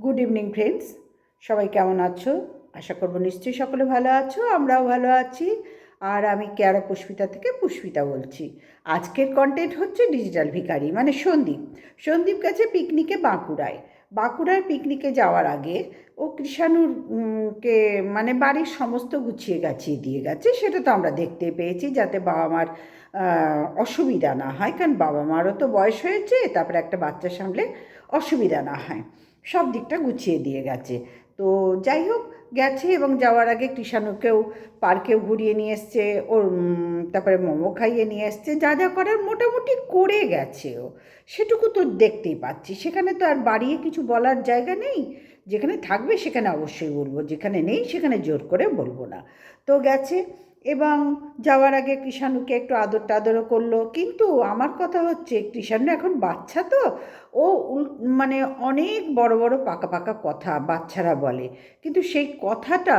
Good evening friends, সবাই কেমন আছো? আশা করব নিশ্চয়ই সকলে ভালো আছো, আমরাও ভালো আছি। আর আমি কেয়ারা পুষ্পিতা থেকে পুষ্পিতা বলছি। আজকের কন্টেন্ট হচ্ছে ডিজিটাল ভিখারি মানে সন্দীপ। সন্দীপ গেছে পিকনিকে বাঁকুড়ায়। বাঁকুড়ায় পিকনিকে যাওয়ার আগে ও কৃষাণুর কে মানে বাড়ির সমস্ত গুছিয়ে গাছিয়ে দিয়ে গেছে, সেটা তো আমরা দেখতে পেয়েছি, যাতে বাবা মার অসুবিধা না হয়, কারণ বাবা মারও তো বয়স হয়েছে, তারপরে একটা বাচ্চা সামলে অসুবিধা না হয়, সব দিকটা গুছিয়ে দিয়ে গেছে। তো যাই হোক, গেছে এবং যাওয়ার আগে কৃষাণুকেও পার্কেও ঘুরিয়ে নিয়ে এসছে, ওর তারপরে মোমো খাইয়ে নিয়ে এসছে, যা যা করার মোটামুটি করে গেছে ও। সেটুকু তো দেখতেই পাচ্ছি, সেখানে তো আর বাড়িয়ে কিছু বলার জায়গা নেই। যেখানে থাকবে সেখানে অবশ্যই বলবো, যেখানে নেই সেখানে জোর করে বলবো না। তো গেছে এবং যাওয়ার আগে কৃষাণুকে একটু আদর টাদরও করলো, কিন্তু আমার কথা হচ্ছে কৃষাণু এখন বাচ্চা তো, ও মানে অনেক বড় বড় পাকা পাকা কথা বাচ্চারা বলে, কিন্তু সেই কথাটা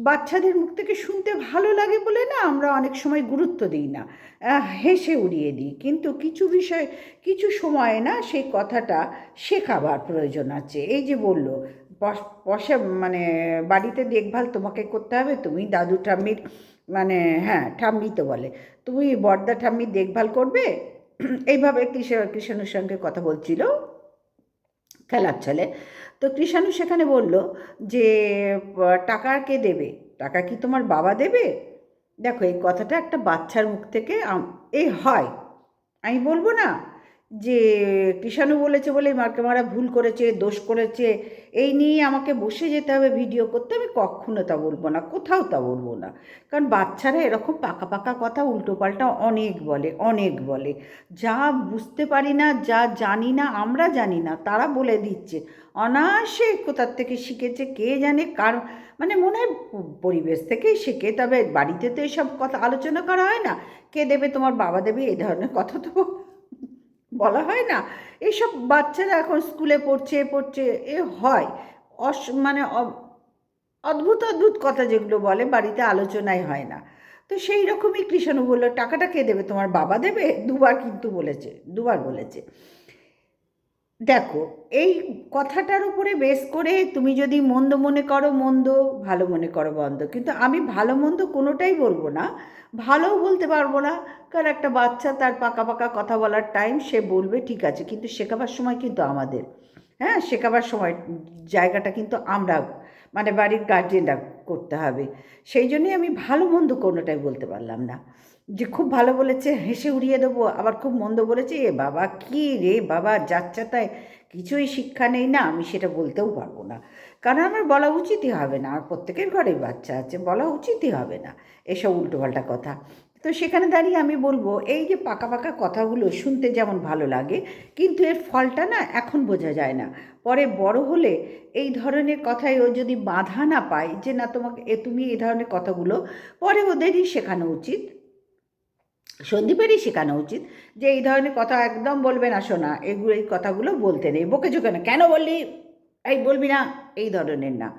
বাচ্চাদের মুখ থেকে শুনতে ভালো লাগে বলে না আমরা অনেক সময় গুরুত্ব দিই না, হেসে উড়িয়ে দিই। কিন্তু কিছু বিষয় কিছু সময়ে না সেই কথাটা শেখাবার প্রয়োজন আছে। এই যে বলল, পয়সা মানে বাড়িতে দেখভাল তোমাকে করতে হবে, তুমি দাদু ঠাম্মির মানে হ্যাঁ ঠাম্মি তো বলে, তুমি বড়দা ঠাম্মির দেখভাল করবে। এইভাবে কৃষাণুর সঙ্গে কথা বলছিল খেলার ছলে। তো কৃষাণু সেখানে বলল যে টাকা কে দেবে, টাকা কি তোমার বাবা দেবে? দেখো, এই কথাটা একটা বাচ্চার মুখ থেকে এই হয়, আমি বলবো না যে কৃষাণু বলেছে বলে মাকে মারা ভুল করেছে, দোষ করেছে, এই নিয়ে আমাকে বসে যেতে হবে ভিডিও করতে, আমি কখনো তা বলবো না, কোথাও তা বলবো না। কারণ বাচ্চারা এরকম পাকা পাকা কথা উল্টোপাল্টা অনেক বলে, অনেক বলে। যা বুঝতে পারি না, যা জানি না, আমরা জানি না, তারা বলে দিচ্ছে। অনায়াসে কোথার থেকে শিখেছে কে জানে, কার মানে মনে হয় পরিবেশ থেকেই শেখে। তবে বাড়িতে তো এইসব কথা আলোচনা করা হয় না, কে দেবে তোমার বাবা দেবে, এই ধরনের কথা তো বলা হয় না। এইসব বাচ্চারা এখন স্কুলে পড়ছে পড়ছে এ হয়, মানে অদ্ভুত অদ্ভুত কথা যেগুলো বলে বাড়িতে আলোচনাই হয় না। তো সেই রকমই কৃষাণু বললো, টাকাটা কে দেবে, তোমার বাবা দেবে? দুবার কিন্তু বলেছে, দুবার বলেছে। দেখো, এই কথাটার উপরে বেস করে তুমি যদি মন্দ মনে করো মন্দ, ভালো মনে করো মন্দ, কিন্তু আমি ভালো মন্দ কোনোটাই বলবো না, ভালোও বলতে পারবো না। কারণ একটা বাচ্চা তার পাকা পাকা কথা বলার টাইম সে বলবে, ঠিক আছে, কিন্তু শেখাবার সময় কিন্তু আমাদের, হ্যাঁ শেখাবার সময় জায়গাটা কিন্তু আমরা মানে বাড়ির গার্জেনরা করতে হবে। সেই জন্যই আমি ভালো মন্দ কোনোটাই বলতে পারলাম না। যে খুব ভালো বলেছে হেসে উড়িয়ে দেবো, আবার খুব মন্দ বলেছে এ বাবা কী রে বাবা, যাচ্ছে তাই কিছুই শিক্ষা নেই না, আমি সেটা বলতেও পারবো না। কারণ আমার বলা উচিতই হবে না, আর প্রত্যেকের ঘরেই বাচ্চা আছে, বলা উচিতই হবে না এসব উল্টোপাল্টা কথা। তো সেখানে দাঁড়িয়ে আমি বলবো, এই যে পাকা পাকা কথাগুলো শুনতে যেমন ভালো লাগে, কিন্তু এর ফলটা না এখন বোঝা যায় না। পরে বড় হলে এই ধরনের কথায় ও যদি বাধা না পায় যে না তোমাকে তুমি এই ধরনের কথাগুলো, পরে ওদেরই শেখানো উচিত, সন্দীপেরই শেখানো উচিত যে এই ধরনের কথা একদম বলবে না, শোনা এগুলো এই কথাগুলো বলতে নেই, বকে ঝোঁকে না, কেন বললি, এই বলবি না, এই ধরনের না।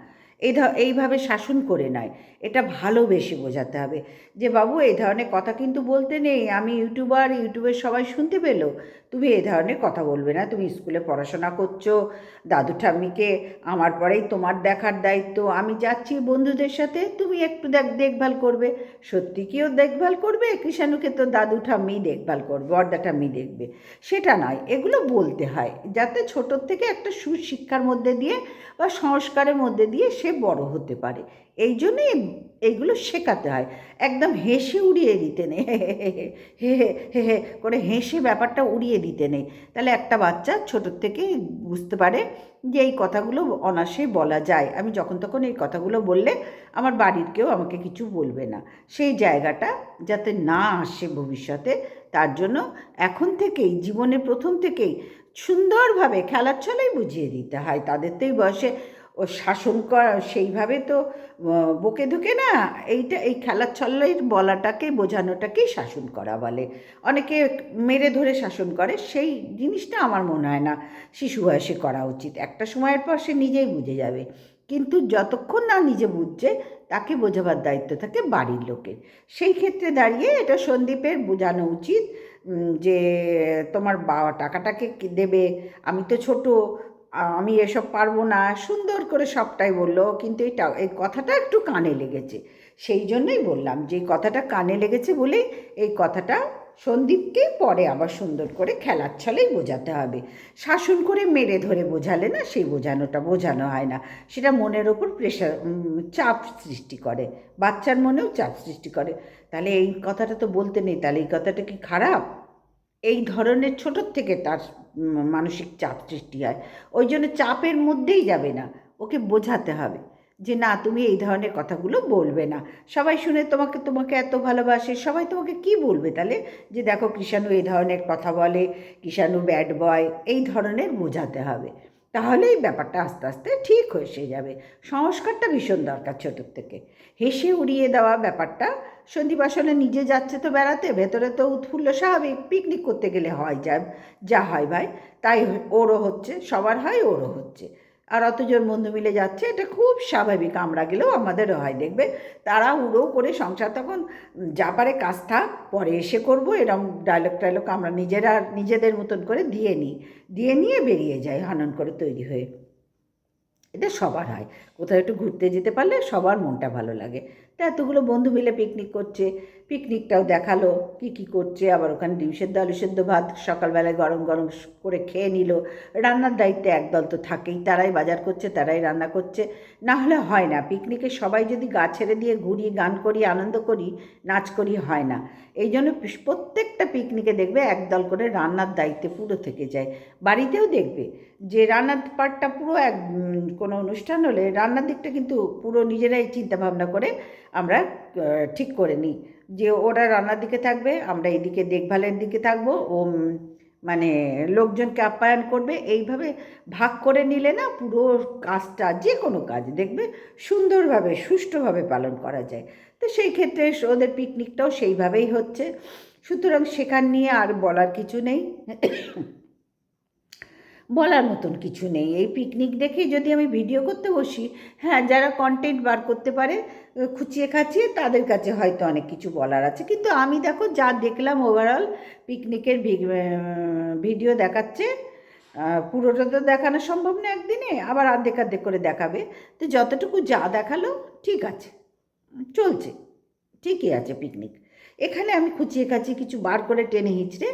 এইভাবে শাসন করে নয়, এটা ভালোবেসে বোঝাতে হবে যে বাবু এই ধরনের কথা কিন্তু বলতে নেই, আমি ইউটিউবার, ইউটিউবের সবাই শুনতে পেলো, তুমি এই ধরনের কথা বলবে না, তুমি স্কুলে পড়াশোনা করছো, দাদু ঠাম্মিকে আমার পরেই তোমার দেখার দায়িত্ব, আমি যাচ্ছি বন্ধুদের সাথে, তুমি একটু দেখভাল করবে। সত্যি কি ও দেখভাল করবে? কৃষাণুকে তো দাদু ঠাম্মি দেখভাল করবে, বড়দা ঠাম্মি দেখবে, সেটা নয়। এগুলো বলতে হয় যাতে ছোটোর থেকে একটা সুশিক্ষার মধ্যে দিয়ে বা সংস্কারের মধ্যে দিয়ে সে বড় হতে পারে। এই জন্যই এইগুলো শেখাতে হয়, একদম হেসে উড়িয়ে দিতে নেই, হে হে হে হে করে হেসে ব্যাপারটা উড়িয়ে দিতে নেই। তাহলে একটা বাচ্চা ছোটোর থেকে বুঝতে পারে যে এই কথাগুলো অনায়াসে বলা যায়, আমি যখন তখন এই কথাগুলো বললে আমার বাড়ির কেউ আমাকে কিছু বলবে না, সেই জায়গাটা যাতে না আসে ভবিষ্যতে, তার জন্য এখন থেকেই জীবনের প্রথম থেকেই সুন্দরভাবে খেলার ছলেই বুঝিয়ে দিতে হয়। তাদের তো এই বয়সে ও শাসন করা সেইভাবে তো বকে ধুকে না, এই খেলার ছলের বলাটাকে বোঝানোটাকেই শাসন করা বলে। অনেকে মেরে ধরে শাসন করে, সেই জিনিসটা আমার মনে হয় না শিশু বয়সে করা উচিত। একটা সময়ের পর সে নিজেই বুঝে যাবে, কিন্তু যতক্ষণ না নিজে বুঝছে তাকে বোঝাবার দায়িত্ব থাকে বাড়ির লোকের। সেই ক্ষেত্রে দাঁড়িয়ে এটা সন্দীপের বোঝানো উচিত যে তোমার বাবা টাকাটাকে দেবে, আমি তো ছোট, আমি এসব পারবো না, সুন্দর করে সবটাই বললো, কিন্তু এই কথাটা একটু কানে লেগেছে। সেই জন্যই বললাম যে এই কথাটা কানে লেগেছে বলেই এই কথাটা সন্দীপকে পরে আবার সুন্দর করে খেলার ছলেই বোঝাতে হবে। শাসন করে মেরে ধরে বোঝালে না সেই বোঝানো হয় না, সেটা মনের ওপর প্রেশার, চাপ সৃষ্টি করে, বাচ্চার মনেও চাপ সৃষ্টি করে। তাহলে এই কথাটা তো বলতে নেই, তাহলে এই কথাটা কি খারাপ? এই ধরনের ছোটোর থেকে তার মানসিক চাপ সৃষ্টি হয়। ওই জন্য চাপের মধ্যেই যাবে না, ওকে বোঝাতে হবে যে না, তুমি এই ধরনের কথাগুলো বলবে না। সবাই শুনে তোমাকে তোমাকে এত ভালোবাসে, সবাই তোমাকে কি বলবে তাহলে, যে দেখো কৃষাণু এই ধরনের কথা বলে, কৃষাণু ব্যাড বয়, এই ধরনের বোঝাতে হবে। তাহলে এই ব্যাপারটা আস্তে আস্তে ঠিক হয়ে যাবে। সংস্কারটা ভীষণ দরকার ছোটোর থেকে। হেসে উড়িয়ে দেওয়া ব্যাপারটা, সন্দীপ আসলে নিজে যাচ্ছে তো বেড়াতে, ভেতরে তো উৎফুল্ল স্বাভাবিক, পিকনিক করতে গেলে হয় যা হয় ভাই, তাই ওরও হচ্ছে, সবার হয়, ওরও হচ্ছে। আর অতজন বন্ধু মিলে যাচ্ছে, এটা খুব স্বাভাবিক, আমরা গেলেও আমাদেরও হয়। দেখবে তারা উড়ো করে সংসার তখন যা পারে কাজ থাক, পরে এসে করবো, এরকম ডায়লগ আমরা নিজেদের মতন করে দিয়ে নিয়ে বেরিয়ে যাই হনন করে তৈরি হয়ে। এটা সবার হয়, কোথাও একটু ঘুরতে যেতে পারলে সবার মনটা ভালো লাগে। তা এতগুলো বন্ধু মিলে পিকনিক করছে, পিকনিকটাও দেখালো কি কি করছে, আবার ওখানে ডিম সেদ্ধ আলু সেদ্ধ ভাত সকালবেলায় গরম গরম করে খেয়ে নিল। রান্নার দায়িত্বে একদল তো থাকেই, তারাই বাজার করছে, তারাই রান্না করছে, না হলে হয় না। পিকনিকে সবাই যদি গা ছেড়ে দিয়ে ঘুরি, গান করি, আনন্দ করি, নাচ করি, হয় না। এই জন্য প্রত্যেকটা পিকনিকে দেখবে একদল করে রান্নার দায়িত্বে পুরো থেকে যায়। বাড়িতেও দেখবে যে রান্নার পার্টটা পুরো কোনো অনুষ্ঠান হলে রান্নার দিকটা কিন্তু পুরো নিজেরাই চিন্তা ভাবনা করে আমরা ঠিক করে নিই, যে ওরা রান্নার দিকে থাকবে, আমরা এইদিকে দেখভালের দিকে থাকবো, ও মানে লোকজনকে আপ্যায়ন করবে। এইভাবে ভাগ করে নিলে না পুরো কাজটা, যে কোনো কাজ দেখবে সুন্দরভাবে সুষ্ঠুভাবে পালন করা যায়। তো সেই ক্ষেত্রে ওদের পিকনিকটাও সেইভাবেই হচ্ছে। সুতরাং সেখান নিয়ে আর বলার কিছু নেই, বলার মতন কিছু নেই। এই পিকনিক দেখেই যদি আমি ভিডিও করতে বসি, হ্যাঁ, যারা কন্টেন্ট বার করতে পারে খুঁচিয়ে খাচিয়ে, তাদের কাছে হয়তো অনেক কিছু বলার আছে। কিন্তু আমি দেখো যা দেখলাম ওভারঅল পিকনিকের ভিডিও দেখাচ্ছে, পুরোটা তো দেখানো সম্ভব না একদিনে, আবার অর্ধেক করে দেখাবে। তো যতটুকু যা দেখালো ঠিক আছে, চলছে, ঠিকই আছে পিকনিক। এখানে আমি খুঁচিয়ে খাচিয়ে কিছু বার করে টেনে হিঁচড়ে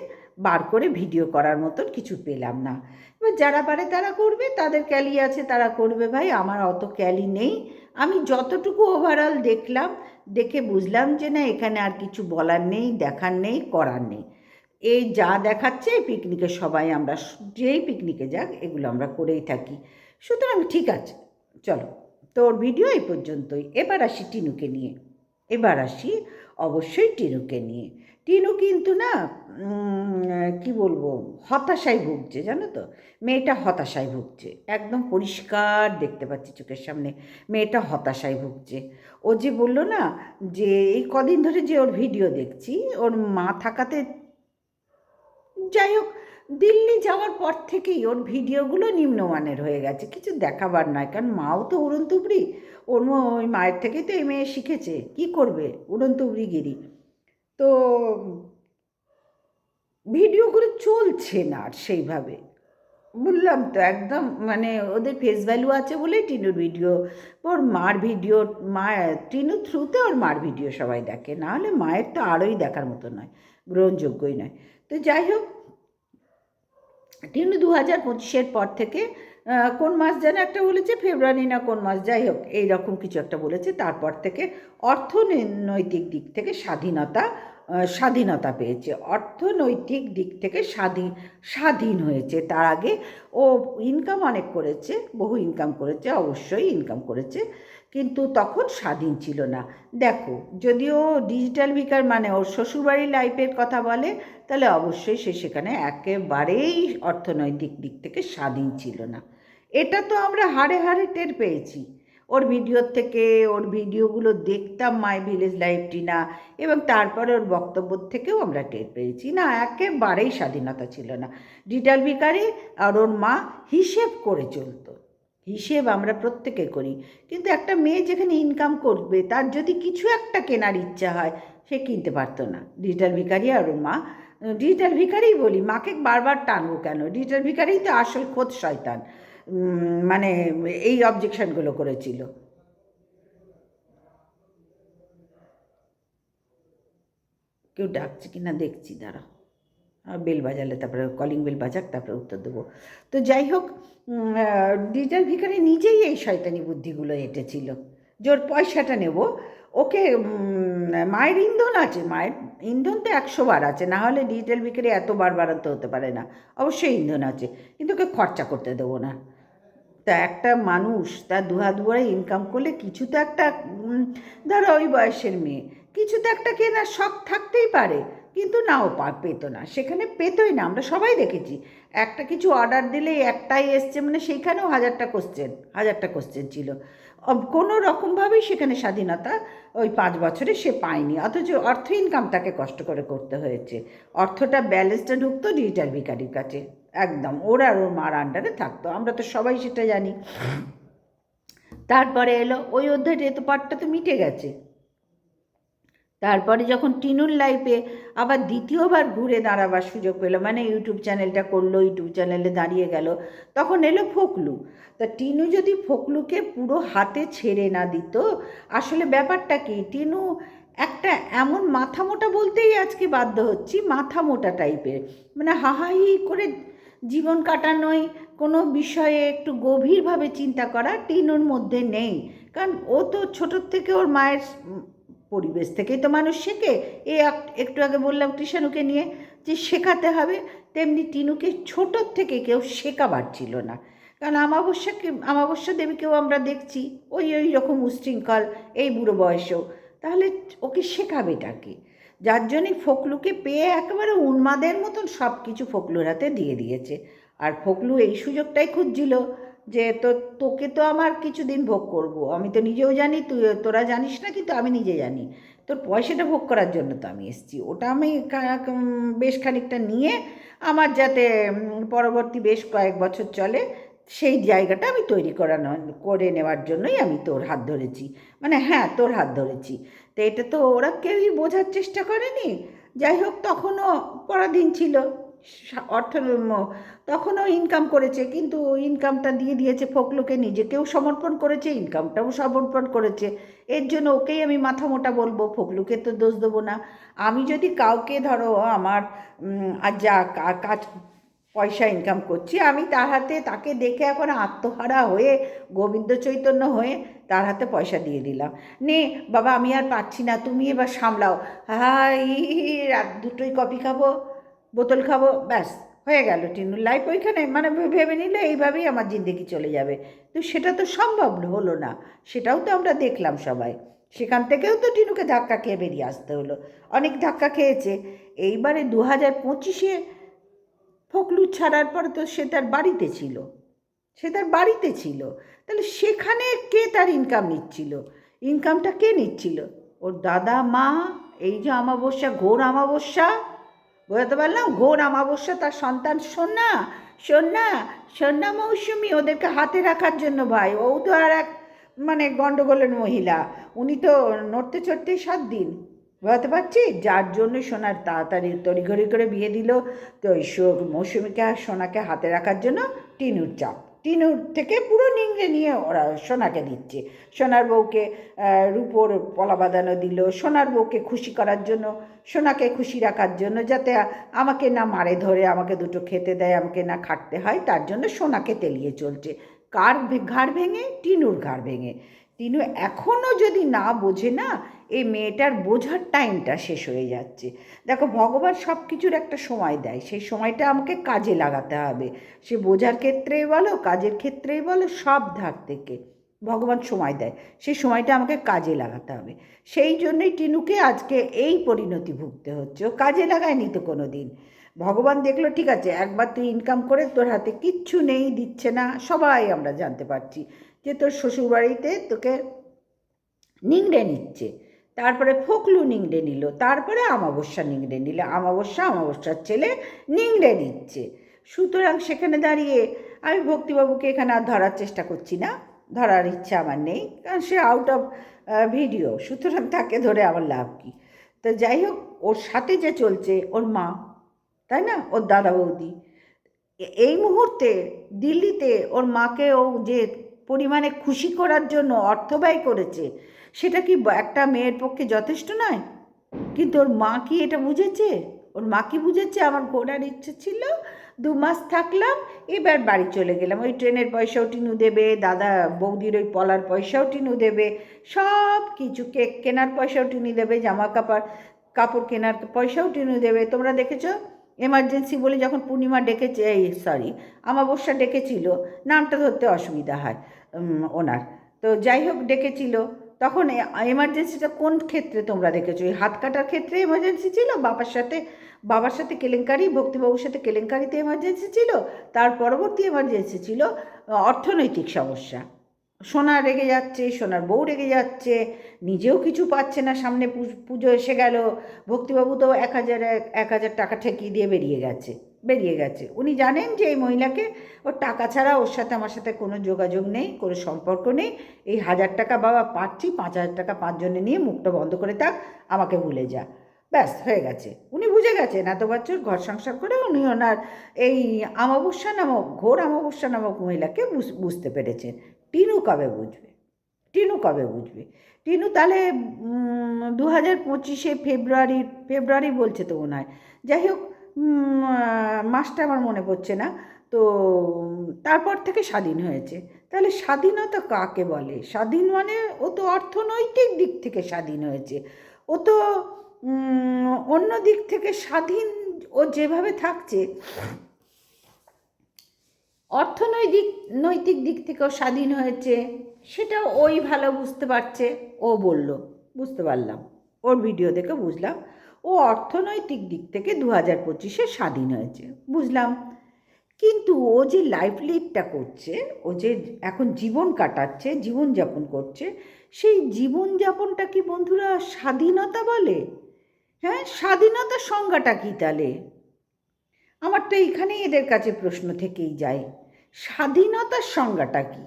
বার করে ভিডিও করার মতন কিছু পেলাম না। এবার যারা পারে তারা করবে, তাদের ক্যালি আছে তারা করবে ভাই, আমার অত ক্যালি নেই। আমি যতটুকু ওভারঅল দেখলাম, দেখে বুঝলাম যে না, এখানে আর কিছু বলার নেই, দেখার নেই, করার নেই। এই যা দেখাচ্ছে এই পিকনিকে সবাই, আমরা যেই পিকনিকে যাক এগুলো আমরা করেই থাকি। সুতরাং ঠিক আছে, চলো, তোর ভিডিও এই পর্যন্তই। এবার আসি অবশ্যই টিনুকে নিয়ে। টিনু কিন্তু না, কি বলবো, হতাশায় ভুগছে, জানো তো। মেয়েটা হতাশায় ভুগছে, একদম পরিষ্কার দেখতে পাচ্ছি চোখের সামনে, মেয়েটা হতাশায় ভুগছে। ও যে বললো না, যে এই কদিন ধরে যে ওর ভিডিও দেখছি, ওর মা থাকাতে, যাই হোক, দিল্লি যাওয়ার পর থেকেই ওর ভিডিওগুলো নিম্নমানের হয়ে গেছে, কিছু দেখাবার নয়। কারণ মাও তো উড়নতুবড়ি, ওই মায়ের থেকেই তো এই মেয়ে শিখেছে, কি করবে, উড়নতুবড়িগিরি। তো ভিডিওগুলো চলছে না আর সেইভাবে, বললাম তো, একদম মানে ওদের ফেস ভ্যালু আছে বলেই টিনুর ভিডিও, ওর মার ভিডিও, মা টিনুর থ্রুতে ওর মার ভিডিও সবাই দেখে, না হলে মায়ের তো আরোই দেখার মতো নয়, গ্রহণযোগ্যই নয়। তো যাই হোক, টিনু 2025-এর পর থেকে, কোন মাস যেন একটা বলেছে, ফেব্রুয়ারি না কোন মাস, যাই হোক এই রকম কিছু একটা বলেছে, তারপর থেকে অর্থনৈতিক দিক থেকে স্বাধীনতা পেয়েছে, অর্থনৈতিক দিক থেকে স্বাধীন হয়েছে। তার আগে ও ইনকাম অনেক করেছে, বহু ইনকাম করেছে, অবশ্যই ইনকাম করেছে, কিন্তু তখন স্বাধীন ছিল না। দেখো, যদিও ডিজিটাল ভিকার মানে ওর শ্বশুরবাড়ির লাইফের কথা বলে, তাহলে অবশ্যই সে সেখানে একেবারেই অর্থনৈতিক দিক থেকে স্বাধীন ছিল না। এটা তো আমরা হাড়ে হাড়ে টের পেয়েছি ওর ভিডিওর থেকে। ওর ভিডিওগুলো দেখতাম মাই ভিলেজ লাইফ টিনা, এবং তারপরে ওর বক্তব্য থেকেও আমরা টের পেয়েছি না, একেবারেই স্বাধীনতা ছিল না। ডিজিটাল ভিকারে আর ওর মা হিসেব করে চলতো, হিসেব আমরা প্রত্যেকে করি, কিন্তু একটা মেয়ে যেখানে ইনকাম করবে, তার যদি কিছু একটা কেনার ইচ্ছা হয়, সে কিনতে পারতো না। ডিজিটাল ভিখারি আর ওর মা, ডিজিটাল ভিখারিই বলি, মাকে বারবার টানবো কেন, ডিজিটাল ভিখারিই তো আসল খোদ শয়তান। মানে এই অবজেকশনগুলো করেছিল। কেউ ডাকছে কি না দেখছি, দাঁড়া, বেল বাজালে তারপরে কলিং বেল বাজাক, তারপরে উত্তর দেবো। তো যাই হোক, ডিজিটাল ভিখারি নিজেই এই শয়তানি বুদ্ধিগুলো এঁটেছিল, জোর পয়সাটা নেব। ওকে মায়ের ইন্ধন আছে, মায়ের ইন্ধন তো 100 বার আছে, না হলে ডিজিটাল ভিখারি এত বার বাড়াতে হতে পারে না, অবশ্যই ইন্ধন আছে, কিন্তু ওকে খরচা করতে দেবো না। তা একটা মানুষ তার দুহাত ভরে ইনকাম করলে কিছু তো একটা, ধরো ওই বয়সের মেয়ে, কিছু তো একটা কেনার শখ থাকতেই পারে, কিন্তু নাও পেতো না, সেখানে পেতোই না, আমরা সবাই দেখেছি। একটা কিছু অর্ডার দিলেই একটাই এসছে, মানে সেইখানেও হাজারটা কোশ্চেন ছিল। কোনো রকমভাবেই সেখানে স্বাধীনতা ওই 5 বছরে সে পায়নি, অথচ অর্থ ইনকাম তাকে কষ্ট করে করতে হয়েছে। অর্থটা ব্যালেন্সটা ঢুকতো ডিজিটাল ভিখারির কাছে, একদম ওর আর ওর মার আন্ডারে থাকতো, আমরা তো সবাই সেটা জানি। তারপরে এলো ওই অধ্যায়টা, তো পার্টটা তো মিটে গেছে। তারপরে যখন টিনুর লাইফে আবার দ্বিতীয়বার ঘুরে দাঁড়াবার সুযোগ পেলো, মানে ইউটিউব চ্যানেলটা করলো, ইউটিউব চ্যানেলে দাঁড়িয়ে গেল, তখন এলো ফোকলু। তা টিনু যদি ফোকলুকে পুরো হাতে ছেড়ে না দিত, আসলে ব্যাপারটা কি, টিনু একটা এমন মাথা মোটা, বলতেই আজকে বাধ্য হচ্ছি, মাথা মোটা টাইপের, মানে হাহাহি করে জীবন কাটানোয়, কোনো বিষয়ে একটু গভীরভাবে চিন্তা করা টিনুর মধ্যে নেই। কারণ ও তো ছোটোর থেকে ওর মায়ের পরিবেশ থেকেই তো মানুষ শেখে। একটু আগে বললাম কৃষাণুকে নিয়ে যে শেখাতে হবে, তেমনি টিনুকে ছোটোর থেকে কেউ শেখাবার ছিল না। কারণ আমাবস্যা দেবীকেও আমরা দেখছি ওই ওই রকম উশৃঙ্খল এই বুড়ো বয়সেও, তাহলে ওকে শেখাবেটাকে? যার জন্যই ফোকলুকে পেয়ে একেবারে উন্মাদের মতন সব কিছু ফোকলুর হাতে দিয়ে দিয়েছে। আর ফোকলু এই সুযোগটাই খুঁজছিল যে তোকে তো আমার কিছুদিন ভোগ করব, আমি তো নিজেও জানি, তোরা জানিস না, কিন্তু আমি নিজে জানি তোর পয়সাটা ভোগ করার জন্য তো আমি এসেছি, ওটা আমি বেশ খানিকটা নিয়ে আমার যাতে পরবর্তী বেশ কয়েক বছর চলে, সেই জায়গাটা আমি তৈরি করে নেওয়ার জন্যই আমি তোর হাত ধরেছি, মানে হ্যাঁ তোর হাত ধরেছি। তো এটা তো ওরা কেউই বোঝার চেষ্টা করেনি। যাই হোক, তখনও পরাধীন ছিল, অর্থ তখনও ইনকাম করেছে, কিন্তু ইনকামটা দিয়ে দিয়েছে ফোকলুকে, নিজেকেও সমর্পণ করেছে, ইনকামটাও সমর্পণ করেছে। এর জন্য ওকেই আমি মাথা মোটা বলবো, ফোকলুকে তো দোষ দেবো না। আমি যদি কাউকে, ধরো আমার আর যা কাজ পয়সা ইনকাম করছি, আমি তার হাতে, তাকে দেখে এখন আত্মহারা হয়ে গোবিন্দ চৈতন্য হয়ে তার হাতে পয়সা দিয়ে দিলাম, নে বাবা আমি আর পারছি না, তুমি এবার সামলাও, হাই রাত দুটোই কফি খাবো, বোতল খাবো, ব্যাস হয়ে গেল টিনুর লাইফ ওইখানে, মানে ভেবে নিলে এইভাবেই আমার জিন্দগি চলে যাবে। তো সেটা তো সম্ভব হলো না, সেটাও তো আমরা দেখলাম সবাই। সেখান থেকেও তো টিনুকে ধাক্কা খেয়ে বেরিয়ে আসতে হলো, অনেক ধাক্কা খেয়েছে। এইবারে 2025-এ ফখলু ছাড়ার পরে তো সে তার বাড়িতে ছিল, তাহলে সেখানে কে তার ইনকাম নিচ্ছিল? ইনকামটা কে নিচ্ছিল? ওর দাদা, মা। এই যে অমাবস্যা, ঘোর অমাবস্যা, বোঝাতে পারলাম, ঘোর অমাবস্যা, তার সন্তান সন্না, সন্না সন্না মৌসুমি ওদেরকে হাতে রাখার জন্য। ভাই ও তো আর এক মানে গণ্ডগোলের মহিলা, উনি তো নড়তে চড়তেই 7 দিন, বোঝাতে পারছি, যার জন্য সোনার তাড়াতাড়ি তড়িঘড়ি করে বিয়ে দিল। তো ওই মৌসুমিকে আর সোনাকে হাতে রাখার জন্য টিনুর চাপ, টিনুর থেকে পুরো নিংড়ে নিয়ে ওরা সোনাকে দিচ্ছে। সোনার বউকে রূপোর পলা বাঁধানো দিল, সোনার বউকে খুশি করার জন্য, সোনাকে খুশি রাখার জন্য, যাতে আমাকে না মারে ধরে, আমাকে দুটো খেতে দেয়, আমাকে না খাটতে হয়, তার জন্য সোনাকে তেলিয়ে চলছে। কার ঘাড় ভেঙে? টিনুর ঘাড় ভেঙে। টিনু এখনও যদি না বোঝে না, এই মেয়েটার বোঝার টাইমটা শেষ হয়ে যাচ্ছে। দেখো, ভগবান সব কিছুর একটা সময় দেয়, সেই সময়টা আমাকে কাজে লাগাতে হবে, সে বোঝার ক্ষেত্রেই বলো, কাজের ক্ষেত্রেই বলো, সব ধার থেকে ভগবান সময় দেয়, সেই সময়টা আমাকে কাজে লাগাতে হবে। সেই জন্যই টিনুকে আজকে এই পরিণতি ভুগতে হচ্ছে, ও কাজে লাগায়নি তো কোনো দিন। ভগবান দেখলো ঠিক আছে, একবার তুই ইনকাম করে তোর হাতে কিচ্ছু নেই, দিচ্ছে না, সবাই আমরা জানতে পারছি যে তোর শ্বশুরবাড়িতে তোকে নিংড়ে নিচ্ছে, তারপরে ফোকলু নিংড়ে নিল, তারপরে আমাবস্যা নিংড়ে নিল, আমাবস্যার ছেলে নিংড়ে নিচ্ছে। সুতরাং সেখানে দাঁড়িয়ে আমি ভক্তিবাবুকে এখানে আর ধরার চেষ্টা করছি না, ধরার ইচ্ছা আমার নেই, কারণ সে আউট অফ ভিডিও, সুতরাং তাকে ধরে আমার লাভ কী? তো যাই হোক, ওর সাথে যে চলছে ওর মা, তাই না, ওর দাদা বৌদি, এই মুহূর্তে দিল্লিতে ওর মাকে ও যে পরিমাণে খুশি করার জন্য অর্থ ব্যয় করেছে, সেটা কি একটা মেয়ের পক্ষে যথেষ্ট নয়? কিন্তু ওর মা কি এটা বুঝেছে? ওর মা কি বুঝেছে আমার ঘোরার ইচ্ছে ছিল, 2 মাস থাকলাম, এবার বাড়ি চলে গেলাম, ওই ট্রেনের পয়সাও টিনু দেবে, দাদা বৌদির ওই পলার পয়সাও টিনু দেবে, সব কিছু কেক কেনার পয়সাও টিনু দেবে, জামা কাপড় কাপড় কেনার পয়সাও টিনু দেবে। তোমরা দেখেছ এমার্জেন্সি বলে যখন পূর্ণিমা ডেকেছে, এই সরি আমাবস্যা ডেকেছিল, নামটা ধরতে অসুবিধা হয় ওনার, তো যাই হোক ডেকেছিল, তখন এমার্জেন্সিটা কোন ক্ষেত্রে তোমরা দেখেছো? এই হাত কাটার ক্ষেত্রে এমার্জেন্সি ছিল, বাবার সাথে কেলেঙ্কারি, ভক্তিবাবুর সাথে কেলেঙ্কারিতে এমার্জেন্সি ছিল, তার পরবর্তী এমার্জেন্সি ছিল অর্থনৈতিক সমস্যা। সোনা রেগে যাচ্ছে, সোনার বউ রেগে যাচ্ছে, নিজেও কিছু পাচ্ছে না, সামনে পুজো এসে গেল, ভক্তিবাবু তো 1,000 টাকা ঠেকিয়ে দিয়ে বেরিয়ে গেছে। উনি জানেন যে এই মহিলাকে, ওর টাকা ছাড়া ওর সাথে আমার সাথে কোনো যোগাযোগ নেই, কোনো সম্পর্ক নেই, এই 1,000 টাকা বাবা পাচ্ছি, 5,000 টাকা 5 জনে নিয়ে মুখটা বন্ধ করে থাক, আমাকে ভুলে যা, ব্যাস হয়ে গেছে। উনি বুঝে গেছেন, এত বছর ঘর সংসার করে উনি ওনার এই ঘোর অমাবস্যা নামক মহিলাকে বুঝতে পেরেছেন। টিনু কবে বুঝবে? টিনু তাহলে 2025 ফেব্রুয়ারি বলছে তো মনে হয়, যাই হোক মাসটা আমার মনে পড়ছে না, তো তারপর থেকে স্বাধীন হয়েছে। তাহলে স্বাধীনতা কাকে বলে? স্বাধীন মানে ও তো অর্থনৈতিক দিক থেকে স্বাধীন হয়েছে, ও তো অন্য দিক থেকে স্বাধীন, ও যেভাবে থাকছে নৈতিক দিক থেকেও স্বাধীন হয়েছে, সেটা ওই ভালো বুঝতে পারছে। ও বলল, বুঝতে পারলাম, ওর ভিডিও দেখে বুঝলাম ও অর্থনৈতিক দিক থেকে 2025-এ স্বাধীন হয়েছে, বুঝলাম। কিন্তু ও যে লাইফ লিডটা করছে, ও যে এখন জীবন কাটাচ্ছে, জীবনযাপন করছে, সেই জীবনযাপনটা কি বন্ধুরা স্বাধীনতা বলে? হ্যাঁ, স্বাধীনতার সংজ্ঞাটা কী তাহলে? আমার তো এইখানেই এদের কাছে প্রশ্ন থেকেই যায়, স্বাধীনতার সংজ্ঞাটা কী?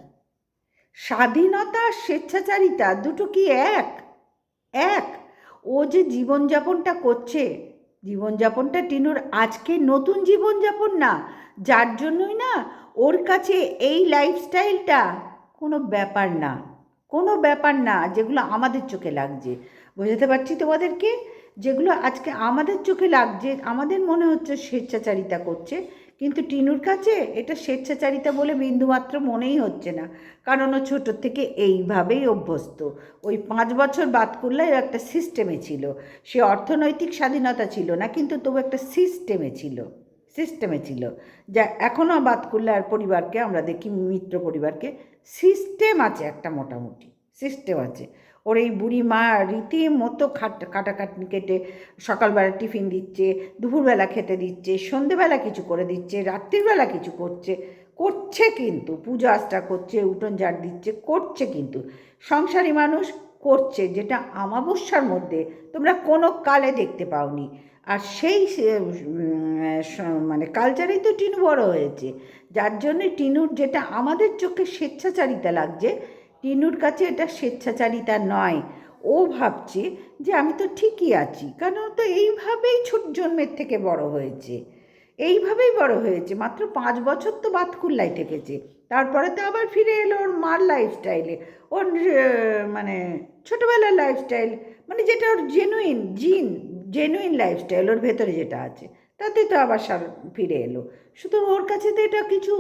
স্বাধীনতা আর স্বেচ্ছাচারিতা দুটো কি এক? এক ও যে জীবনযাপনটা করছে, জীবনযাপনটা টিনুর আজকে নতুন জীবনযাপন না, যার জন্যই না ওর কাছে এই লাইফস্টাইলটা কোনো ব্যাপার না, যেগুলো আমাদের চোখে লাগছে, বোঝাতে পারছি তোমাদেরকে, যেগুলো আজকে আমাদের চোখে লাগছে, আমাদের মনে হচ্ছে স্বেচ্ছাচারিতা করছে, কিন্তু টিনুর কাছে এটা স্বেচ্ছাচারিতা বলে বিন্দুমাত্র মনেই হচ্ছে না, কারণ ও ছোটোর থেকে এইভাবেই অভ্যস্ত। ওই 5 বছর বাতকুল্লায় একটা সিস্টেমে ছিল, সে অর্থনৈতিক স্বাধীনতা ছিল না, কিন্তু তবু একটা সিস্টেমে ছিল, যা এখনও বাতকুল্লার পরিবারকে আমরা দেখি, মিত্র পরিবারকে সিস্টেম আছে, একটা মোটামুটি সিস্টেম আছে। ওর এই বুড়ি মা রীতিমতো কাটাকাটনি কেটে সকালবেলা টিফিন দিচ্ছে, দুপুরবেলা খেতে দিচ্ছে, সন্ধেবেলা কিছু করে দিচ্ছে, রাত্রিবেলা কিছু করছে কিন্তু পূজা আস্টা করছে, উঠোন ঝাড় দিচ্ছে, করছে কিন্তু সংসারী মানুষ করছে, যেটা আমাবস্যার মধ্যে তোমরা কোনো কালে দেখতে পাওনি। আর সেই মানে কালচারেই তো টিনু বড় হয়েছে, যার জন্যে টিনুর যেটা আমাদের চোখে স্বেচ্ছাচারিতা লাগছে, টিনুর কাছে এটা স্বেচ্ছাচারিতা নয়। ও ভাবছে যে আমি তো ঠিকই আছি, কারণ তো এইভাবেই ছোট জন্মের থেকে বড় হয়েছে, মাত্র 5 বছর তো বাতকুল্লায় থেকেছে, তারপরে তো আবার ফিরে এলো ওর মার লাইফস্টাইলে, ওর মানে ছোটোবেলার লাইফস্টাইল, মানে যেটা ওর জেনুইন লাইফস্টাইল, ওর ভেতরে যেটা আছে, তাতে তো আবার ফিরে এলো। সুতরাং ওর কাছে তো এটা কিছু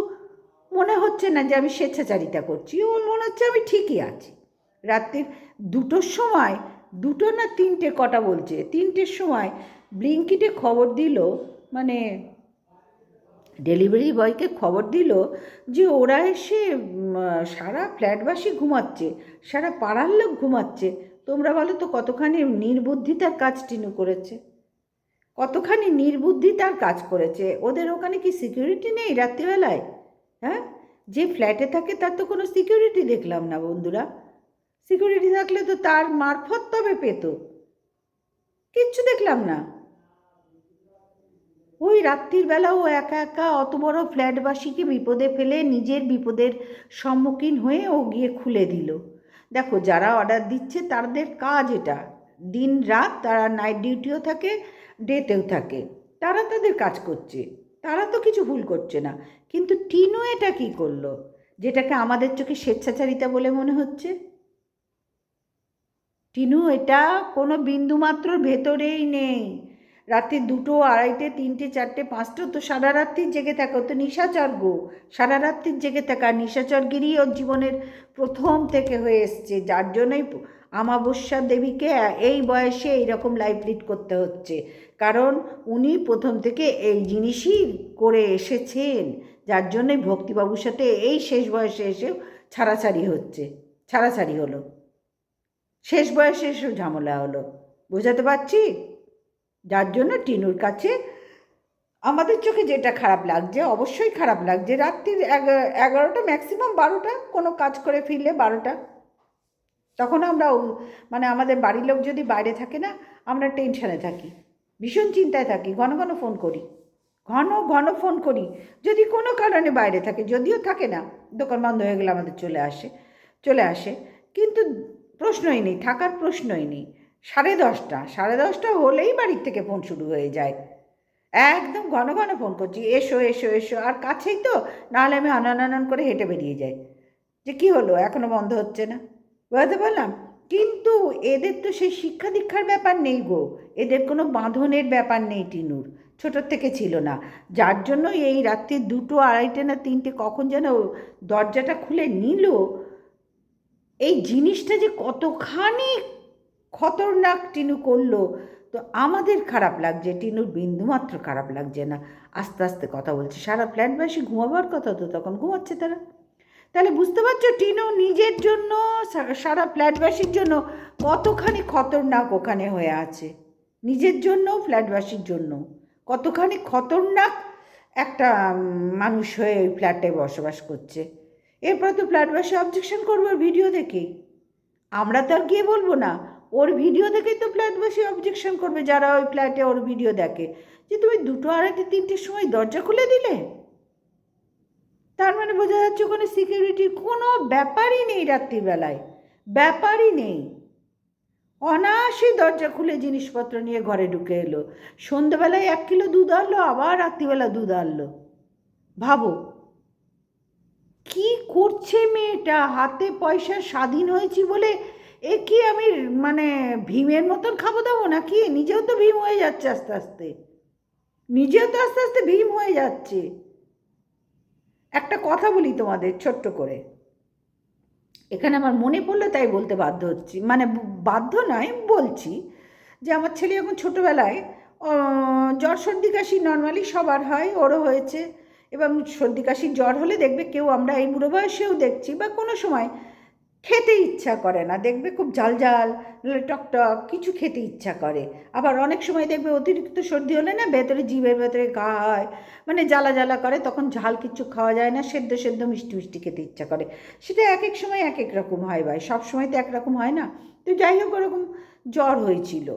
মনে হচ্ছে না যে আমি স্বেচ্ছাচারিতা করছি, ওর মনে হচ্ছে আমি ঠিকই আছি। রাত্রির 2টোর সময়, 2টো না 3টে, কটা বলছে 3টের সময় ব্লিঙ্কিটে খবর দিল, মানে ডেলিভারি বয়কে খবর দিল যে ওরা এসে সারা ফ্ল্যাটবাসী ঘুমাচ্ছে, সারা পাড়ার লোক ঘুমাচ্ছে। তোমরা বলো তো কতখানি নির্বুদ্ধিতার কাজ টিনু করেছে, কতখানি নির্বুদ্ধিতার কাজ করেছে। ওদের ওখানে কি সিকিউরিটি নেই রাত্রিবেলায়? হ্যাঁ, যে ফ্ল্যাটে থাকে তার তো কোনো সিকিউরিটি দেখলাম না বন্ধুরা। সিকিউরিটি থাকলে তো তার মারফত তবে পেত, কিচ্ছু দেখলাম না। ওই রাত্রির বেলা ও একা একা অত বড় ফ্ল্যাটবাসীকে বিপদে ফেলে নিজের বিপদের সম্মুখীন হয়ে ও গিয়ে খুলে দিল। দেখো, যারা অর্ডার দিচ্ছে তাদের কাজ এটা, দিন রাত তারা নাইট ডিউটিও থাকে, ডেতেও থাকে, তারা তাদের কাজ করছে, তারা তো কিছু ভুল করছে না, কিন্তু টিনু এটা কী করলো যেটাকে আমাদের চোখে স্বেচ্ছাচারিতা বলে মনে হচ্ছে? টিনু এটা কোনো বিন্দুমাত্র ভেতরেই নেই। রাত্রি 2টো, 2:30, 3টে, 4টে, 5টো তো সারা রাত্রির জেগে থাকা, তো নিশাচর গো। সারা রাত্রির জেগে থাকা নিশাচরগিরি ওর জীবনের প্রথম থেকে হয়ে এসছে, যার জন্যই আমাবস্যা দেবীকে এই বয়সে এইরকম লাইফ লিড করতে হচ্ছে, কারণ উনি প্রথম থেকে এই জিনিসই করে এসেছেন, যার জন্যই ভক্তিবাবুর সাথে এই শেষ বয়সে এসেও ছাড়াছাড়ি হচ্ছে, ছাড়াছাড়ি হলো, শেষ বয়সে এসেও ঝামেলা হলো। বোঝাতে পারছি? যার জন্য টিনুর কাছে আমাদের চোখে যেটা খারাপ লাগছে, অবশ্যই খারাপ লাগছে, রাত্রির 11টা, ম্যাক্সিমাম 12টা, কোনো কাজ করে ফিরলে 12টা, তখন আমরা মানে আমাদের বাড়ির লোক যদি বাইরে থাকে না, আমরা টেনশনে থাকি, ভীষণ চিন্তায় থাকি, ঘন ঘন ফোন করি, ঘন ঘন ফোন করি, যদি কোনো কারণে বাইরে থাকে, যদিও থাকে না, দোকান বন্ধ হয়ে গেলে আমাদের চলে আসে, কিন্তু প্রশ্নই নেই, থাকার প্রশ্নই নেই। 10:30 হলেই বাড়ির থেকে ফোন শুরু হয়ে যায়, একদম ঘন ঘন ফোন করছি, এসো এসো এসো, আর কাছেই তো, নাহলে আমি আনান করে হেঁটে বেরিয়ে যাই, যে কি হলো এখনও বন্ধ হচ্ছে না, বুঝতে পারলাম। কিন্তু এদের তো সেই শিক্ষা দীক্ষার ব্যাপার নেই গো, এদের কোনো বাঁধনের ব্যাপার নেই টিনুর, ছোটোর থেকে ছিল না, যার জন্য এই রাত্রি 2টো, 2:30 না 3টে কখন যেন দরজাটা খুলে নিল। এই জিনিসটা যে কতখানি খতরনাক টিনু করলো, তো আমাদের খারাপ লাগছে, টিনুর বিন্দুমাত্র খারাপ লাগছে না। আস্তে আস্তে কথা বলছে, সারা ফ্ল্যাটবাসী ঘুমাবার কথা, তো তখন ঘুমাচ্ছে তারা। তাহলে বুঝতে পারছো টিনু নিজের জন্য, সারা ফ্ল্যাটবাসীর জন্য কতখানি খতরনাক ওখানে হয়ে আছে, নিজের জন্য, ফ্ল্যাটবাসীর জন্য কতখানি খতরনাক একটা মানুষ হয়ে ওই ফ্ল্যাটে বসবাস করছে। এরপর তো ফ্ল্যাটবাসী অবজেকশন করবো ওর ভিডিও দেখেই, আমরা তো আর গিয়ে বলবো না, ওর ভিডিও দেখেই তো ফ্ল্যাটবাসী অবজেকশন করবে, যারা ওই ফ্ল্যাটে ওর ভিডিও দেখে, যে তুমি 2টো, 2:30, 3টের সময় দরজা খুলে দিলে, তার মানে বোঝা যাচ্ছে ওখানে সিকিউরিটির কোনো ব্যাপারই নেই, রাত্রিবেলায় ব্যাপারই নেই, অনায়াসেই দরজা খুলে জিনিসপত্র নিয়ে ঘরে ঢুকে এলো, সন্ধ্যেবেলায় 1 কিলো দুধ আনলো, আবার রাত্রিবেলা দুধ আনলো। ভাবো কি করছে মেয়েটা, হাতে পয়সা স্বাধীন হয়েছি বলে এ কি আমি মানে ভীমের মতন খাবো দাবো নাকি? নিজেও তো ভীম হয়ে যাচ্ছে আস্তে আস্তে, নিজেও তো আস্তে আস্তে ভীম হয়ে যাচ্ছে। একটা কথা বলি তোমাদের ছোট্ট করে, এখানে আমার মনে পড়লো তাই বলতে বাধ্য হচ্ছি, মানে বাধ্য নয়, বলছি যে আমার ছেলে যখন ছোটোবেলায় জ্বর সর্দি কাশি নর্মালি সবার হয়, ওরও হয়েছে, এবং সর্দি কাশির জ্বর হলে দেখবে কেউ, আমরা এই বুড়ো বয়সেও দেখছি, বা কোনো সময় খেতে ইচ্ছা করে না, দেখবে খুব ঝাল ঝাল, টকটক কিছু খেতে ইচ্ছা করে, আবার অনেক সময় দেখবে অতিরিক্ত সর্দি হলে না ভেতরে, জিভের ভেতরে ঘা হয়, মানে জ্বালা জ্বালা করে, তখন ঝাল কিছু খাওয়া যায় না, সেদ্ধ সেদ্ধ মিষ্টি মিষ্টি খেতে ইচ্ছা করে। সেটা এক এক সময় এক এক রকম হয় ভাই, সব সময় তো একরকম হয় না। তো যাই হোক, ওরকম জ্বর হয়েছিল,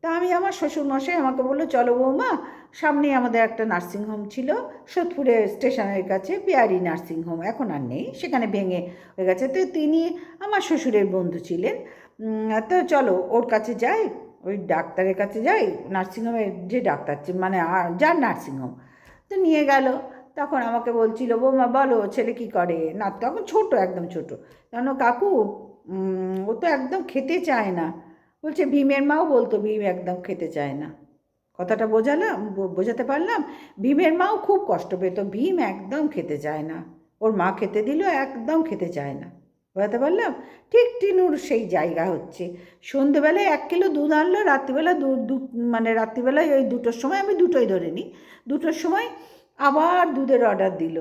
তা আমি, আমার শ্বশুরমশাই আমাকে বললো, চলো বৌমা, সামনেই আমাদের একটা নার্সিংহোম ছিল সোদপুরে স্টেশনের কাছে, পিয়ারি নার্সিংহোম, এখন আর নেই, সেখানে ভেঙে হয়ে গেছে, তো তিনি আমার শ্বশুরের বন্ধু ছিলেন, তো চলো ওর কাছে যাই, ওই ডাক্তারের কাছে যাই, নার্সিংহোমের যে ডাক্তার, মানে যার নার্সিংহোম, তো নিয়ে গেল। তখন আমাকে বলছিল, বৌমা বলো ছেলে কী করে, না তখন ছোট, একদম ছোট, কেন কাকু ও তো একদম খেতে চায় না, বলছে ভীমের মাও বলতো ভীম একদম খেতে চায় না, কথাটা বোঝাতে পারলাম? ভীমের মাও খুব কষ্ট পেত, ভীম একদম খেতে চায় না, ওর মা খেতে দিল, একদম খেতে চায় না, বোঝাতে পারলাম? ঠিক টিনুর সেই জায়গা হচ্ছে, সন্ধেবেলায় 1 কিলো দুধ আনলো, রাত্রিবেলা মানে রাত্রিবেলায় ওই 2টোর সময়, আমি 2টোই ধরে নিই, 2টোর সময় আবার দুধের অর্ডার দিল।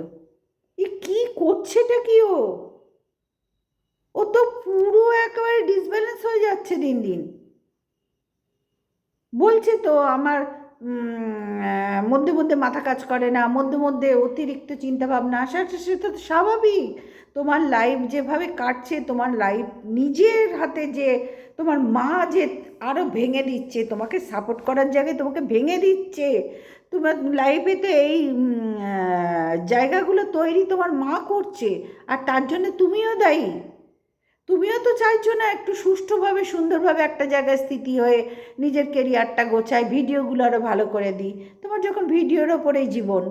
কী করছেটা কি ও তো পুরো একেবারে ডিসব্যালেন্স হয়ে যাচ্ছে দিন দিন। বলছে তো আমার মধ্যে মধ্যে মাথা কাজ করে না, মধ্যে মধ্যে অতিরিক্ত চিন্তাভাবনা আসা, সেটা তো স্বাভাবিক। তোমার লাইফ যেভাবে কাটছে, তোমার লাইফ নিজের হাতে, যে তোমার মা যে আরও ভেঙে দিচ্ছে, তোমাকে সাপোর্ট করার জায়গায় তোমাকে ভেঙে দিচ্ছে, তোমার লাইফে তো এই জায়গাগুলো তৈরি তোমার মা করছে, আর তার জন্য তুমিও দায়ী। তুমিও তো চাইছো না একটু সুষ্ঠুভাবে, সুন্দরভাবে একটা জায়গায় স্থিতি হয়ে নিজের কেরিয়ারটা গোছায়, ভিডিওগুলো আরও ভালো করে দিই, তোমার যখন ভিডিওর ওপরেই জীবন,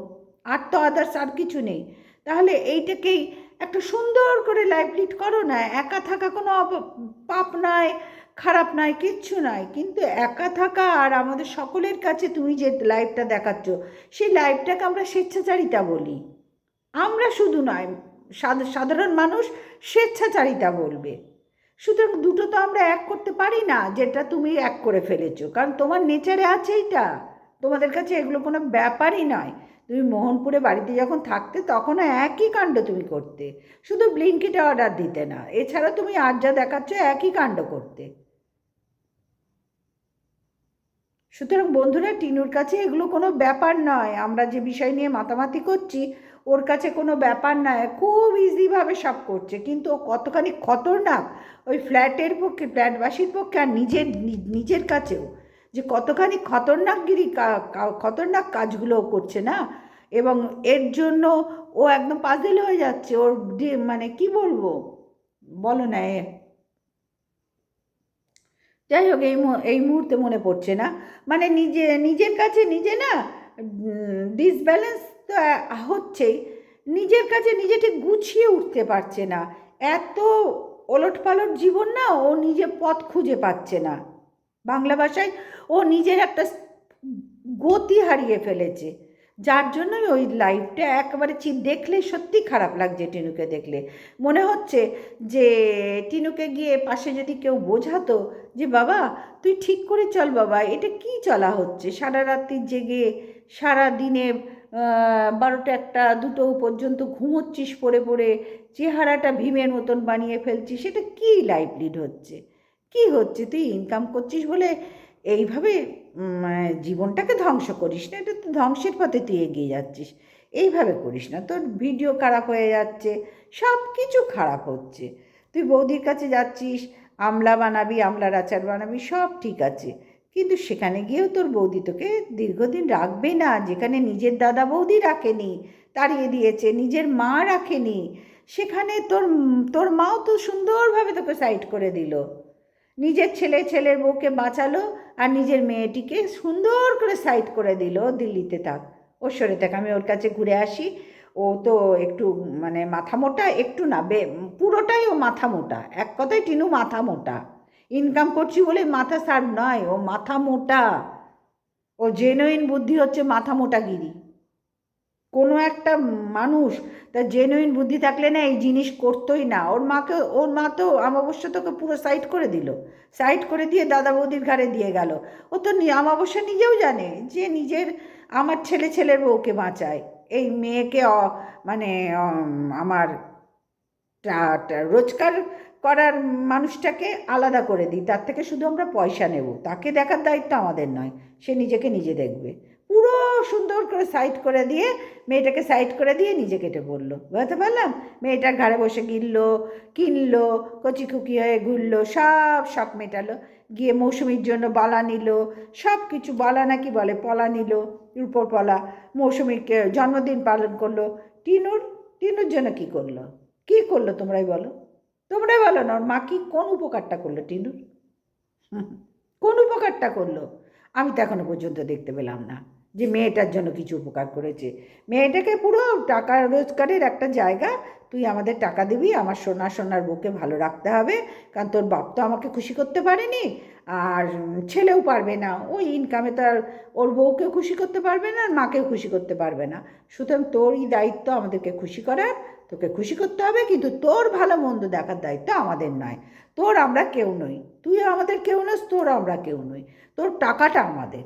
আর তো আদার্স আর কিছু নেই। তাহলে এইটাকেই একটা সুন্দর করে লাইফ লিড করো না। একা থাকা কোনো পাপ নয়, খারাপ নয়, কিচ্ছু নয়, কিন্তু একা থাকা আর আমাদের সকলের কাছে তুমি যে লাইফটা দেখাচ্ছ সেই লাইফটাকে আমরা স্বেচ্ছাচারিতা বলি। আমরা শুধু নয়, সাধারণ মানুষ স্বেচ্ছাচারিতা বলবে। সুতরাং দুটো তো আমরা এক করতে পারি না, যেটা তুমি এক করে ফেলেছো, কারণ তোমার নেচারে আছে এইটা। তোমাদের কাছে এগুলো কোনো ব্যাপারই নয়। তুমি মোহনপুরে বাড়িতে যখন থাকতে তখনও একই কাণ্ড তুমি করতে, শুধু ব্লিঙ্কিটে অর্ডার দিতে না, এছাড়া তুমি আর যা দেখাচ্ছ একই কাণ্ড করতে। সুতরাং বন্ধুরা, টিনুর কাছে এগুলো কোনো ব্যাপার নয়। আমরা যে বিষয় নিয়ে মাতামাতি করছি ওর কাছে কোনো ব্যাপার নয়, খুব ইজিভাবে সব করছে। কিন্তু ও কতখানি খতরনাক ওই ফ্ল্যাটের পক্ষে, ফ্ল্যাটবাসীর পক্ষে, আর নিজের নিজের কাছেও যে কতখানি খতরনাক কাজগুলো করছে না। এবং এর জন্য ও একদম পাজেল হয়ে যাচ্ছে। ওর মানে কি বলবো, বলো না। যাই হোক, এই মুহূর্তে মনে পড়ছে না। মানে নিজের কাছে নিজে না ডিসব্যালেন্স তো হচ্ছেই, নিজের কাছে নিজে ঠিক গুছিয়ে উঠতে পারছে না। এত ওলটপালট জীবন না, ও নিজে পথ খুঁজে পাচ্ছে না। বাংলা ভাষায় ও নিজের একটা গতি হারিয়ে ফেলেছে, যার জন্যই ওই লাইফটা একেবারে দেখলে সত্যি খারাপ লাগছে। টিনুকে দেখলে মনে হচ্ছে যে টিনুকে গিয়ে পাশে যদি কেউ বোঝাতো যে বাবা তুই ঠিক করে চল বাবা, এটা কি চলা হচ্ছে, সারা রাত্রি জেগে সারা দিনে 12টা 1টা 2টো পর্যন্ত ঘুমোচ্ছিস পড়ে পড়ে, চেহারাটা ভীমের মতন বানিয়ে ফেলছিস, সেটা কি লাইফ লিড হচ্ছে, কি হচ্ছে? তুই ইনকাম করছিস বলে এইভাবে জীবনটাকে ধ্বংস করিস না। এটা তো ধ্বংসের পথে তুই এগিয়ে যাচ্ছিস। এইভাবে করিস না, তোর ভিডিও খারাপ হয়ে যাচ্ছে, সব কিছু খারাপ হচ্ছে। তুই বৌদির কাছে যাচ্ছিস, আমলা বানাবি, আমলার আচার বানাবি, সব ঠিক আছে, কিন্তু সেখানে গিয়েও তোর বৌদি তোকে দীর্ঘদিন রাখবে না। যেখানে নিজের দাদা বৌদি রাখেনি, তাড়িয়ে দিয়েছে, নিজের মা রাখেনি, সেখানে তোর তোর মাও তো সুন্দরভাবে তোকে সাইড করে দিল। নিজের ছেলের বউকে বাঁচালো, আর নিজের মেয়েটিকে সুন্দর করে সাইড করে দিল, দিল্লিতে থাক, ওর সরে থাক, আমি ওর কাছে ঘুরে আসি। ও তো একটু মানে মাথা মোটা, একটু না পুরোটাই ও মাথা মোটা। এক কথায় টিনু মাথা মোটা। ইনকাম করছি বলে মাথা সার্ভ নয়, ও মাথা মোটা। ও জেনুইন বুদ্ধি হচ্ছে মাথা মোটাগিরি। কোনো একটা মানুষ তার জেনুইন বুদ্ধি থাকলে না এই জিনিস করতোই না। ওর মা তো অমাবস্যা তোকে পুরো সাইড করে দিল, সাইড করে দিয়ে দাদা বৌদির ঘাড়ে দিয়ে গেল। ও তো অমাবস্যা নিজেও জানে যে আমার ছেলের বউকে বাঁচায়, এই মেয়েকে মানে আমার রোজগার করার মানুষটাকে আলাদা করে দিই, তার থেকে শুধু আমরা পয়সা নেব, তাকে দেখার দায়িত্ব আমাদের নয়, সে নিজেকে নিজে দেখবে। পুরো সুন্দর করে সাইড করে দিয়ে, মেয়েটাকে সাইড করে দিয়ে নিজে কেটে পড়লো, বুঝতে পারলাম। মেয়েটার ঘাড়ে বসে কিনলো, কচি খুকি হয়ে ঘুরলো, সব শখ মেটালো, গিয়ে মৌসুমীর জন্য বালা নিল, সব কিছু, বালা নাকি বলে, পলা নিল, রূপোর পলা। মৌসুমীকে জন্মদিন পালন করলো। টিনুর জন্য কী করলো, কী করলো তোমরাই বলো, তোমরাই বলো না, ওর মা কি কোন উপকারটা করলো টিনুর? কোন উপকারটা করলো? আমি তো এখনো পর্যন্ত দেখতে পেলাম না যে মেয়েটার জন্য কিছু উপকার করেছে। মেয়েটাকে পুরো টাকা রোজগারের একটা জায়গা, তুই আমাদের টাকা দিবি, আমার সোনার বউকে ভালো রাখতে হবে, কারণ তোর বাপ তো আমাকে খুশি করতে পারেনি, আর ছেলেও পারবে না, ওই ইনকামে তো আর ওর বউকেও খুশি করতে পারবে না, আর মাকেও খুশি করতে পারবে না। সুতরাং তোরই দায়িত্ব আমাদেরকে খুশি করার, তোকে খুশি করতে হবে, কিন্তু তোর ভালো মন্দ দেখার দায়িত্ব আমাদের নয়। তোর আমরা কেউ নই, তুইও আমাদের কেউ নস, তোর আমরা কেউ নই। তোর টাকাটা আমাদের।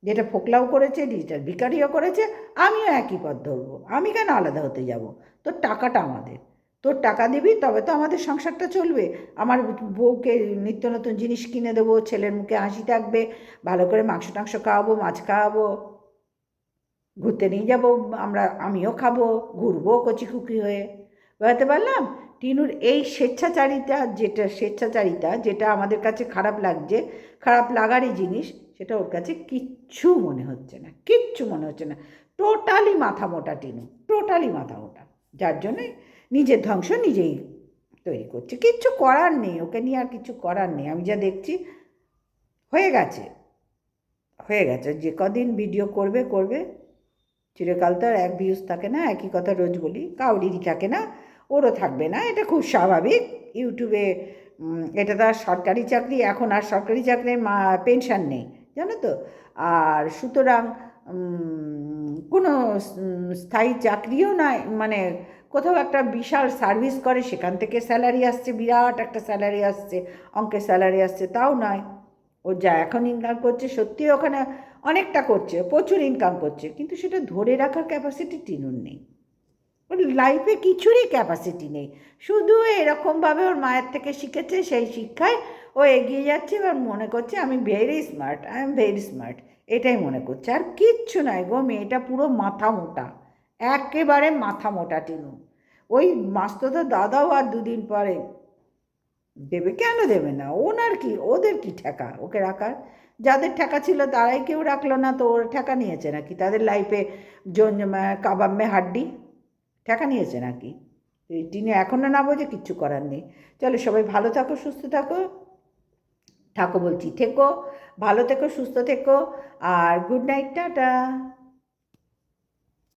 যেটা ফোকলাও করেছে, ডিজিটাল ভিখারিও করেছে, আমিও একই পথ ধরবো। আমি কেন আলাদা হতে যাব? তোর টাকাটা আমাদের। তোর টাকা দিবি তবে তো আমাদের সংসারটা চলবে। আমার বউকে নিত্য নতুন জিনিস কিনে দেবো, ছেলের মুখে হাসি থাকবে, ভালো করে মাংস টাংস খাওয়াবো, মাছ খাওয়াবো, ঘুরতে নিয়ে যাবো, আমিও খাবো, ঘুরবো কচিখুকি হয়ে। বুঝতে পারলাম। টিনুর এই স্বেচ্ছাচারিতা যেটা আমাদের কাছে খারাপ লাগছে, খারাপ লাগারই জিনিস, সেটা ওর কাছে কিচ্ছু মনে হচ্ছে না, কিচ্ছু মনে হচ্ছে না। টোটালি মাথা মোটা টিনু, টোটালি মাথা মোটা, যার জন্যে নিজের ধ্বংস নিজেই তৈরি করছে। কিচ্ছু করার নেই, ওকে নিয়ে আর কিছু করার নেই। আমি যা দেখছি হয়ে গেছে, যে কদিন ভিডিও করবে, চিরকাল তো আর এক ভিউজ থাকে না, একই কথা রোজ বলি, কাউরিরই থাকে না, ওরও থাকবে না, এটা খুব স্বাভাবিক। ইউটিউবে এটা তো আর সরকারি চাকরি, এখন আর সরকারি চাকরির পেনশন নেই, জানো তো। আর সুতরাং কোনো স্থায়ী চাকরিও নয়, মানে কোথাও একটা বিশাল সার্ভিস করে সেখান থেকে স্যালারি আসছে, বিরাট একটা স্যালারি আসছে, অঙ্কের স্যালারি আসছে, তাও নয়। ও যা এখন ইনকাম করছে সত্যি ওখানে অনেকটা করছে, প্রচুর ইনকাম করছে, কিন্তু সেটা ধরে রাখার ক্যাপাসিটি টিনুর নেই। ওর লাইফে কিছুরই ক্যাপাসিটি নেই, শুধু এরকমভাবে ওর মায়ের থেকে শিখেছে, সেই শিক্ষায় ও এগিয়ে যাচ্ছে, এবার মনে করছে আমি very smart, I am very smart, এটাই মনে করছে, আর কিচ্ছু নয় গো। মেয়েটা পুরো মাথা মোটা, একেবারে মাথা মোটা টিনু। ওই মাস্তুতো দাদাও আর দুদিন পরে দেবে, কেন দেবে না? ওনার কি, ওদের কি ঠেকা ওকে রাখার? যাদের ঠেকা ছিল তারাই কেউ রাখলো না, তো ওর ঠেকা নিয়েছে নাকি? তাদের লাইফে কাবাব মে হাড্ডি ঠেকা নিয়েছে নাকি? এই টিনে এখনও না বোঝে, কিচ্ছু করার নেই। চলো সবাই ভালো থাকো, সুস্থ থাকো, থাকো বলছি, থেকো ভালো থেকো, সুস্থ থেকো, আর গুড নাইট, টাটা।